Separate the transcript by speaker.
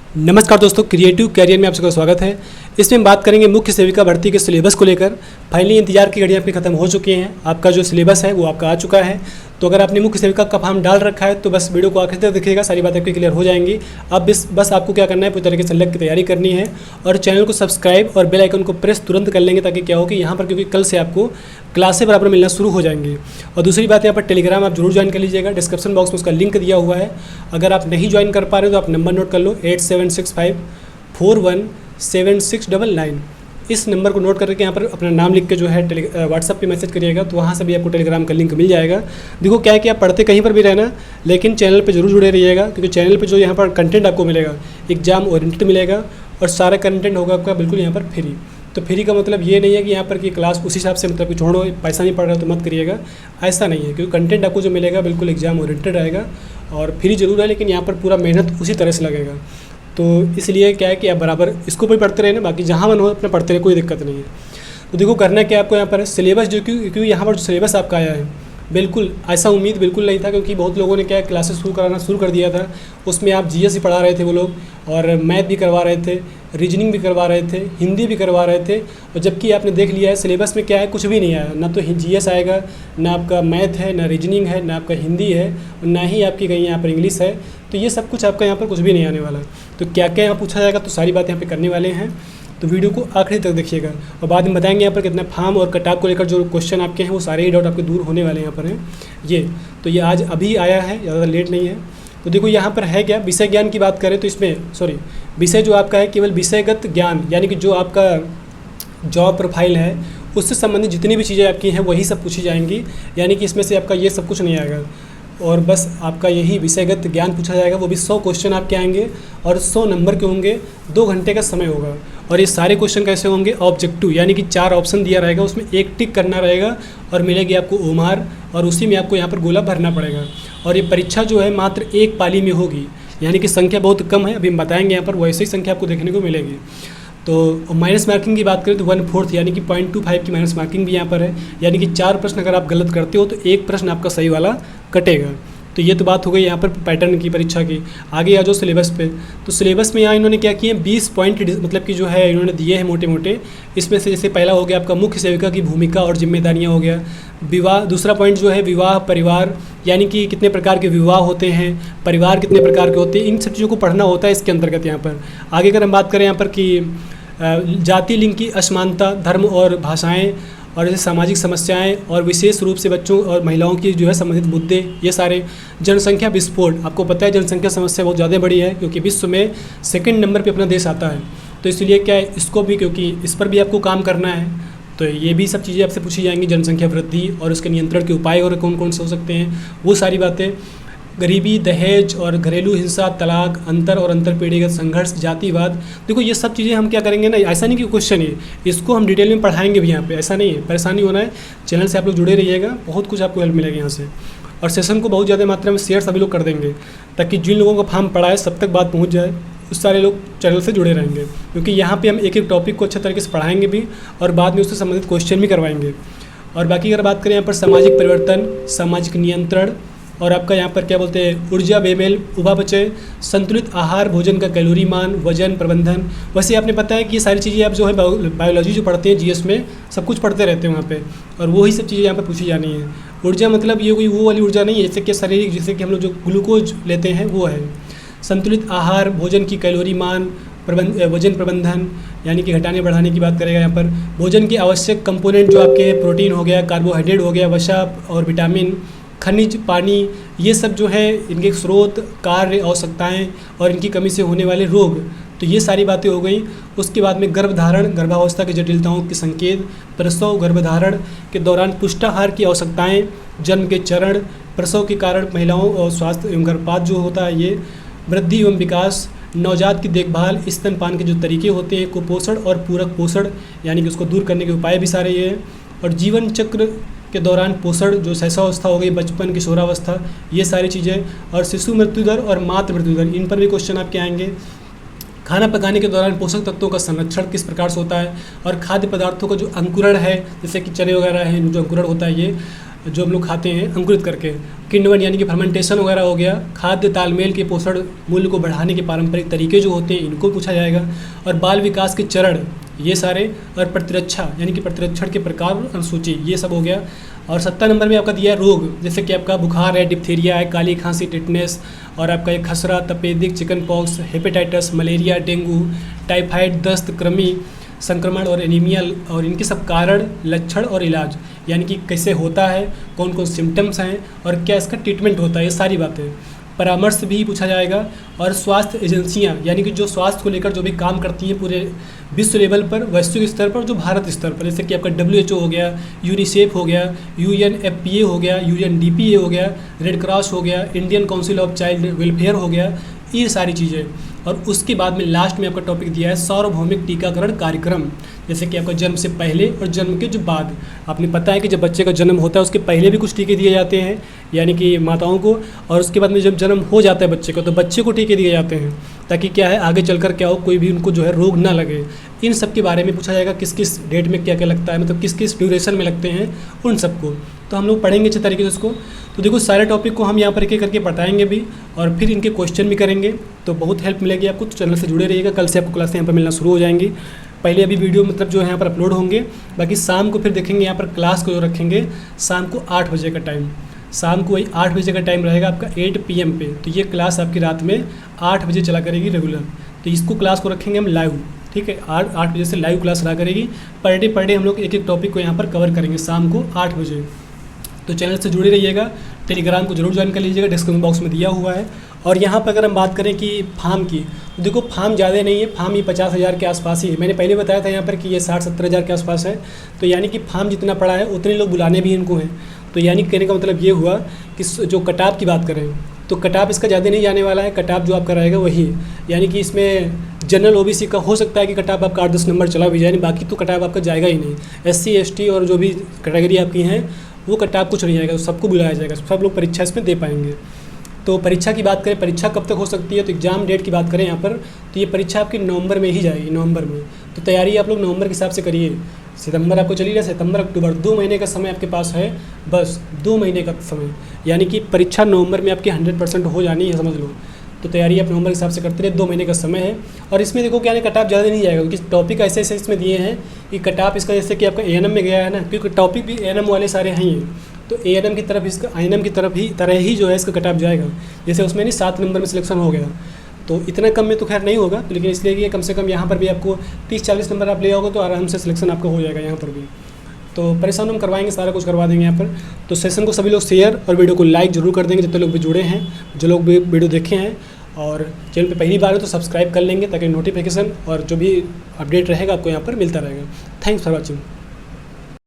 Speaker 1: नमस्कार दोस्तों, creative career में आप सबका स्वागत है। इसमें हम बात करेंगे मुख्य सेविका भर्ती के सिलेबस को लेकर। फाइनली इंतजार की घड़ियां अपनी खत्म हो चुकी हैं। आपका जो सिलेबस है वो आपका आ चुका है। तो अगर आपने मुख्य सेविका का फॉर्म डाल रखा है तो बस वीडियो को आखिर तक देखिएगा, सारी बातें आपकी क्लियर हो जाएंगी। अब बस आपको क्या करना है, पूरी तरीके से सेलेक्ट की तैयारी करनी है और चैनल को सब्सक्राइब और बेल आइकन को प्रेस तुरंत कर लेंगे, ताकि क्या हो कि यहाँ पर क्योंकि कल से आपको क्लासें बराबर मिलना शुरू हो जाएंगी। और दूसरी बात, यहाँ पर टेलीग्राम आप जरूर ज्वाइन कर लीजिएगा। डिस्क्रिप्शन बॉक्स में उसका लिंक दिया हुआ है। अगर आप नहीं ज्वाइन कर पा रहे हो तो आप नंबर नोट कर लो 8765417699। इस नंबर को नोट करके यहाँ पर अपना नाम लिख के जो है व्हाट्सअप पे मैसेज करिएगा, तो वहाँ से भी आपको टेलीग्राम का लिंक मिल जाएगा। देखो क्या है कि आप पढ़ते कहीं पर भी रहना, लेकिन चैनल पे जरूर जुड़े रहिएगा, क्योंकि चैनल पे जो यहाँ पर कंटेंट आपको मिलेगा एग्जाम ओरिएंटेड मिलेगा और सारा कंटेंट होगा आपका बिल्कुल यहाँ पर फ्री। तो फ्री का मतलब ये नहीं है कि यहाँ पर कि क्लास उस हिसाब से मतलब कि छोड़ो पैसा नहीं पड़ रहा तो मत करिएगा, ऐसा नहीं है। क्योंकि कंटेंट आपको जो मिलेगा बिल्कुल एग्जाम ओरिएंटेड रहेगा और फ्री जरूर है, लेकिन यहाँ पर पूरा मेहनत उसी तरह से लगेगा। तो इसलिए क्या है कि आप बराबर इसको भी पढ़ते रहे ना, बाकी जहाँ मन हो अपना पढ़ते रहे, कोई दिक्कत नहीं है। तो देखो करना क्या आपको यहाँ पर सिलेबस जो क्योंकि यहाँ पर जो सिलेबस आपका आया है बिल्कुल ऐसा उम्मीद बिल्कुल नहीं था, क्योंकि बहुत लोगों ने क्या क्लासेस शुरू कर दिया था। उसमें आप जीएस भी पढ़ा रहे थे वो लोग, और मैथ भी करवा रहे थे, रीजनिंग भी करवा रहे थे, हिंदी भी करवा रहे थे। और जबकि आपने देख लिया है सिलेबस में क्या है, कुछ भी नहीं आया। ना तो जीएस आएगा, ना आपका मैथ है, ना रीजनिंग है, ना आपका हिंदी है, और ना ही आपकी कहीं यहाँ पर इंग्लिश है। तो ये सब कुछ आपका यहाँ पर कुछ भी नहीं आने वाला। तो क्या क्या यहाँ पूछा जाएगा, तो सारी बात यहाँ पे करने वाले हैं। तो वीडियो को आखिरी तक देखिएगा और बाद में बताएंगे यहाँ पर कितना फॉर्म और कटाव को लेकर जो क्वेश्चन आपके हैं वो सारे ही डाउट आपके दूर होने वाले यहाँ पर हैं। ये आज अभी आया है, ज़्यादा लेट नहीं है। तो देखो यहाँ पर है क्या, विषय ज्ञान की बात करें तो इसमें विषय जो आपका है केवल विषयगत ज्ञान, यानी कि जो आपका जॉब प्रोफाइल है उससे संबंधित जितनी भी चीज़ें आपकी हैं वही सब पूछी जाएंगी। यानी कि इसमें से आपका ये सब कुछ नहीं आएगा, और बस आपका यही विषयगत ज्ञान पूछा जाएगा। वो भी 100 क्वेश्चन आपके आएंगे और 100 नंबर के होंगे। 2 घंटे का समय होगा। और ये सारे क्वेश्चन कैसे होंगे, ऑब्जेक्टिव, यानी कि 4 ऑप्शन दिया रहेगा, उसमें एक टिक करना रहेगा और मिलेगी आपको उमार, और उसी में आपको यहाँ पर गोला भरना पड़ेगा। और ये परीक्षा जो है मात्र एक पाली में होगी, यानी कि संख्या बहुत कम है। अभी हम बताएंगे यहाँ पर वैसे ही संख्या आपको देखने को मिलेगी। तो माइनस मार्किंग की बात करें तो 1/4 यानी कि 0.25 की माइनस मार्किंग भी यहाँ पर है। यानी कि 4 प्रश्न अगर आप गलत करते हो तो 1 प्रश्न आपका सही वाला कटेगा। तो ये तो बात हो गई यहाँ पर पैटर्न की परीक्षा की। आगे आ जाओ सिलेबस पे। तो सिलेबस में यहाँ इन्होंने क्या किए, 20 पॉइंट मतलब कि जो है इन्होंने दिए हैं मोटे मोटे। इसमें से जैसे पहला हो गया आपका मुख्य सेविका की भूमिका और जिम्मेदारियाँ हो गया। विवाह, दूसरा पॉइंट जो है विवाह परिवार, यानी कि कितने प्रकार के विवाह होते हैं, परिवार कितने प्रकार के होते हैं, इन सब चीज़ों को पढ़ना होता है इसके अंतर्गत यहाँ पर। आगे अगर हम बात करें यहाँ पर कि जाति लिंग की असमानता, धर्म और भाषाएं, और जैसे सामाजिक समस्याएं, और विशेष रूप से बच्चों और महिलाओं की जो है संबंधित मुद्दे, ये सारे। जनसंख्या विस्फोट, आपको पता है जनसंख्या समस्या बहुत ज़्यादा बड़ी है, क्योंकि विश्व में 2nd नंबर पे अपना देश आता है। तो इसलिए क्या है, इसको भी, क्योंकि इस पर भी आपको काम करना है, तो ये भी सब चीज़ें आपसे पूछी जाएंगी। जनसंख्या वृद्धि और उसके नियंत्रण के उपाय और कौन कौन से हो सकते हैं, वो सारी बातें। गरीबी, दहेज और घरेलू हिंसा, तलाक, अंतर और अंतरपीढ़ीगत संघर्ष, जातिवाद। देखो ये सब चीज़ें हम क्या करेंगे ना, ऐसा नहीं कि क्वेश्चन है, इसको हम डिटेल में पढ़ाएंगे भी यहाँ पे, ऐसा नहीं है, परेशानी होना है। चैनल से आप लोग जुड़े रहिएगा, बहुत कुछ आपको हेल्प मिलेगी यहाँ से। और सेशन को बहुत ज़्यादा मात्रा में शेयर सभी लोग कर देंगे, ताकि जिन लोगों का फॉर्म पड़ा है सब तक बात पहुँच जाए, उस सारे लोग चैनल से जुड़े रहेंगे। क्योंकि यहाँ पर हम एक एक टॉपिक को अच्छे तरीके से पढ़ाएंगे भी, और बाद में उससे संबंधित क्वेश्चन भी करवाएंगे। और बाकी अगर बात करें यहाँ पर सामाजिक परिवर्तन, सामाजिक नियंत्रण, और आपका यहाँ पर क्या बोलते हैं, ऊर्जा बेमेल, उपापचय, संतुलित आहार, भोजन का कैलोरी मान, वजन प्रबंधन। वैसे आपने पता है कि ये सारी चीज़ें आप जो है बायोलॉजी जो पढ़ते हैं जीएस में, सब कुछ पढ़ते रहते हैं वहाँ पे, और वही सब चीज़ें यहाँ पर पूछी जानी है। ऊर्जा मतलब ये कोई वो वाली ऊर्जा नहीं है जैसे कि शारीरिक, जैसे कि हम लोग जो ग्लूकोज लेते हैं वो है। संतुलित आहार, भोजन की कैलोरी मान, वजन प्रबंधन, यानी कि घटाने बढ़ाने की बात करेगा यहाँ पर। भोजन के आवश्यक कंपोनेंट जो आपके प्रोटीन हो गया, कार्बोहाइड्रेट हो गया, वसा और विटामिन, खनिज, पानी, ये सब जो है इनके स्रोत, कार्य, आवश्यकताएं और इनकी कमी से होने वाले रोग। तो ये सारी बातें हो गई। उसके बाद में गर्भधारण, गर्भावस्था की जटिलताओं के संकेत, प्रसव, गर्भधारण के दौरान पुष्टाहार की आवश्यकताएं, जन्म के चरण, प्रसव के कारण महिलाओं और स्वास्थ्य एवं गर्भपात जो होता है ये, वृद्धि एवं विकास, नवजात की देखभाल, स्तनपान के जो तरीके होते हैं, कुपोषण और पूरक पोषण, यानी कि उसको दूर करने के उपाय भी सारे ये हैं। और जीवन चक्र के दौरान पोषण, जो शैशवावस्था हो गई, बचपन, किशोरावस्था, ये सारी चीज़ें। और शिशु मृत्यु दर और मातृ मृत्यु दर, इन पर भी क्वेश्चन आपके आएंगे। खाना पकाने के दौरान पोषक तत्वों का संरक्षण किस प्रकार से होता है, और खाद्य पदार्थों का जो अंकुरण है, जैसे कि चने वगैरह हैं, जो अंकुरण होता है ये, जो हम लोग खाते हैं अंकुरित करके, किण्वन यानी कि फर्मेंटेशन वगैरह हो गया, खाद्य तालमेल के पोषण मूल्य को बढ़ाने के पारंपरिक तरीके जो होते हैं इनको पूछा जाएगा, और बाल विकास के चरण ये सारे, और प्रतिरक्षा यानी कि प्रतिरक्षण के प्रकार और अनुसूची ये सब हो गया। और 70 नंबर में आपका दिया है रोग, जैसे कि आपका बुखार है, डिप्थीरिया है, काली खांसी, टिटनेस, और आपका एक खसरा, तपेदिक, chicken pox, hepatitis, malaria, dengue, typhoid, दस्त, कृमि संक्रमण और एनीमिया, और इनके सब कारण, लक्षण और इलाज, यानी कि कैसे होता है, कौन कौन सिम्टम्स हैं और क्या इसका ट्रीटमेंट होता है, ये सारी बातें। परामर्श भी पूछा जाएगा, और स्वास्थ्य एजेंसियां यानी कि जो स्वास्थ्य को लेकर जो भी काम करती हैं पूरे विश्व लेवल पर, वैश्विक स्तर पर, जो भारत स्तर पर, जैसे कि आपका WHO हो गया, यूनिसेफ हो गया, UNFPA हो गया, UNDPA हो गया, रेड क्रॉस हो गया, Indian council of child welfare हो गया, ये सारी चीज़ें। और उसके बाद में लास्ट में आपका टॉपिक दिया है सार्वभौमिक टीकाकरण कार्यक्रम, जैसे कि आपका जन्म से पहले और जन्म के जो बाद। आपने पता है कि जब बच्चे का जन्म होता है उसके पहले भी कुछ टीके दिए जाते हैं यानी कि माताओं को, और उसके बाद में जब जन्म हो जाता है बच्चे को तो बच्चे को टीके दिए जाते हैं, ताकि क्या है आगे चलकर क्या हो, कोई भी उनको जो है रोग ना लगे। इन सब के बारे में पूछा जाएगा, किस किस डेट में क्या क्या लगता है, मतलब किस किस ड्यूरेशन में लगते हैं उन सबको, तो हम लोग पढ़ेंगे अच्छे तरीके से उसको। तो देखो सारे टॉपिक को हम यहाँ पर एक एक करके बताएंगे भी, और फिर इनके क्वेश्चन भी करेंगे, तो बहुत हेल्प मिलेगी आपको। तो चैनल से जुड़े रहिएगा, कल से आपको क्लास यहाँ पर मिलना शुरू हो जाएंगी। पहले अभी वीडियो मतलब जो है यहाँ पर अपलोड होंगे, बाकी शाम को फिर देखेंगे यहाँ पर क्लास को जो रखेंगे शाम को 8 बजे का टाइम, शाम को वही 8 बजे का टाइम रहेगा आपका 8 PM पे। तो ये क्लास आपकी रात में 8 बजे चला करेगी रेगुलर, तो इसको क्लास को रखेंगे हम लाइव, ठीक है। 8 बजे से लाइव क्लास रहा करेगी, पर डे हम लोग एक एक टॉपिक को यहाँ पर कवर करेंगे शाम को 8 बजे। तो चैनल से जुड़े रहिएगा, टेलीग्राम को जरूर ज्वाइन कर लीजिएगा, डिस्क्रिप्शन बॉक्स में दिया हुआ है। और यहाँ पर अगर हम बात करें कि फार्म की, तो देखो फार्म ज़्यादा नहीं है, फार्म ये 50,000 के आसपास ही है। मैंने पहले बताया था यहाँ पर कि ये 60-70 हज़ार के आसपास है, तो यानी कि फार्म जितना पड़ा है उतने लोग बुलाने भी इनको हैं। तो यानी कहने का मतलब ये हुआ कि जो कटाप की बात करें तो कटाप इसका ज़्यादा नहीं जाने वाला है, कटाप जो आपका रहेगा वही, यानी कि इसमें जनरल OBC का हो सकता है कि कटाप आपका 8-10 नंबर चला भी जाए, बाकी तो कटाप आपका जाएगा ही नहीं। SC ST और जो भी कैटेगरी आपकी हैं वो कटाप कुछ नहीं जाएगा, तो सबको बुलाया जाएगा, सब लोग परीक्षा इसमें दे पाएंगे। तो परीक्षा की बात करें, परीक्षा कब तक हो सकती है, तो एग्जाम डेट की बात करें यहाँ पर, तो ये परीक्षा आपकी नवंबर में ही जाएगी, नवंबर में। तो तैयारी आप लोग नवंबर के हिसाब से करिए। सितंबर आपको चलिए, सितंबर अक्टूबर 2 महीने का समय आपके पास है, बस 2 महीने का समय, यानी कि परीक्षा नवंबर में आपकी 100% हो जानी है, समझ लो। तो तैयारी आप नवंबर के हिसाब से करते रहे, 2 महीने का समय है। और इसमें देखो क्या है, कटाप ज़्यादा नहीं जाएगा, क्योंकि टॉपिक ऐसे ऐसे इसमें दिए हैं कि कटाप इसका जैसे कि आपका ANM में गया है ना, क्योंकि टॉपिक भी ANM वाले सारे हैं ही, तो ANM की तरफ इसका INM की तरह ही जो है इसका कटाप जाएगा। जैसे उसमें नहीं 7 नंबर में सिलेक्शन हो गया, तो इतना कम में तो खैर नहीं होगा, तो लेकिन इसलिए कि कम से कम यहाँ पर भी आपको 30-40 नंबर आप ले आओगे तो आराम से सिलेक्शन आपका हो जाएगा यहाँ पर भी। तो परेशान हम करवाएंगे, सारा कुछ करवा देंगे यहाँ पर। तो सेशन को सभी लोग शेयर और वीडियो को लाइक जरूर कर देंगे, जितने लोग भी जुड़े हैं, जो लोग भी वीडियो देखे हैं, और चैनल पे पहली बार हो तो सब्सक्राइब कर लेंगे, ताकि नोटिफिकेशन और जो भी अपडेट रहेगा आपको यहाँ पर मिलता रहेगा। Thanks for watching.